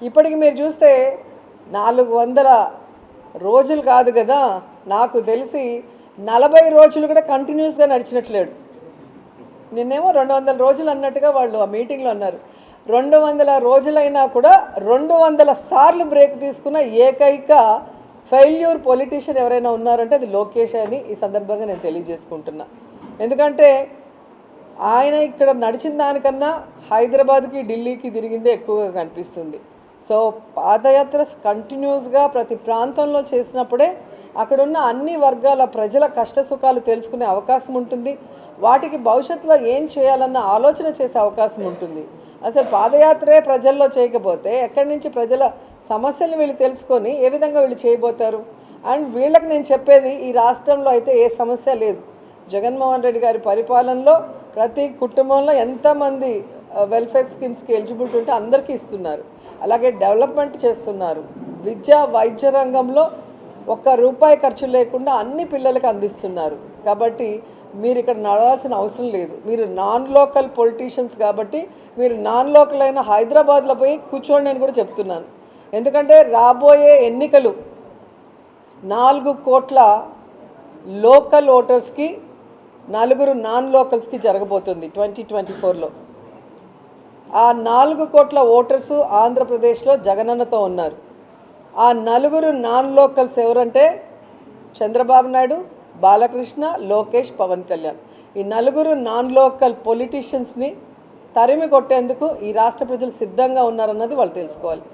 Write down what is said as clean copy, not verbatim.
ఇప్పటికి మీరు చూస్తే 400 రోజులు కాదు కదా, నాకు తెలిసి 40 రోజులు కూడా కంటిన్యూస్గా నడిచినట్లేడు. నిన్నేమో 200 రోజులు అన్నట్టుగా వాళ్ళు ఆ మీటింగ్లో అన్నారు. 200 రోజులైనా కూడా 200 సార్లు బ్రేక్ తీసుకున్న ఏకైక ఫెయిల్యూర్ పొలిటీషియన్ ఎవరైనా ఉన్నారంటే అది లోకేష్ అని ఈ సందర్భంగా నేను తెలియజేసుకుంటున్నా. ఎందుకంటే ఆయన ఇక్కడ నడిచిన దానికన్నా హైదరాబాద్కి ఢిల్లీకి తిరిగిందే ఎక్కువగా కనిపిస్తుంది. సో పాదయాత్ర కంటిన్యూస్గా ప్రతి ప్రాంతంలో చేసినప్పుడే అక్కడున్న అన్ని వర్గాల ప్రజల కష్టసుఖాలు తెలుసుకునే అవకాశం ఉంటుంది. వాటికి భవిష్యత్తులో ఏం చేయాలన్న ఆలోచన చేసే అవకాశం ఉంటుంది. అసలు పాదయాత్రే ప్రజల్లో చేయకపోతే ఎక్కడి నుంచి ప్రజల సమస్యలు వీళ్ళు తెలుసుకొని ఏ విధంగా వీళ్ళు చేయబోతారు? అండ్ వీళ్ళకి నేను చెప్పేది, ఈ రాష్ట్రంలో అయితే ఏ సమస్య లేదు. జగన్మోహన్ రెడ్డి గారి పరిపాలనలో ప్రతి కుటుంబంలో ఎంతమంది వెల్ఫేర్ స్కీమ్స్కి ఎలిజిబిలిటీ ఉంటే అందరికీ ఇస్తున్నారు. అలాగే డెవలప్మెంట్ చేస్తున్నారు. విద్యా వైద్య రంగంలో ₹1 ఖర్చు లేకుండా అన్ని పిల్లలకి అందిస్తున్నారు. కాబట్టి మీరు ఇక్కడ నడవాల్సిన అవసరం లేదు. మీరు నాన్ లోకల్ పొలిటీషియన్స్ కాబట్టి మీరు నాన్ లోకల్ అయిన హైదరాబాద్లో పోయి కూర్చోండి అని కూడా చెప్తున్నాను. ఎందుకంటే రాబోయే ఎన్నికలు 4 కోట్ల లోకల్ ఓటర్స్కి 4 నాన్ లోకల్స్కి జరగబోతుంది 2024లో. ఆ 4 కోట్ల ఓటర్సు ఆంధ్రప్రదేశ్లో జగనన్నతో ఉన్నారు. ఆ 4 నాన్ లోకల్స్ ఎవరంటే చంద్రబాబు నాయుడు, బాలకృష్ణ, లోకేష్, పవన్ కళ్యాణ్. ఈ 4 నాన్ లోకల్ పొలిటీషియన్స్ని తరిమి కొట్టేందుకు ఈ రాష్ట్ర ప్రజలు సిద్ధంగా ఉన్నారన్నది వాళ్ళు తెలుసుకోవాలి.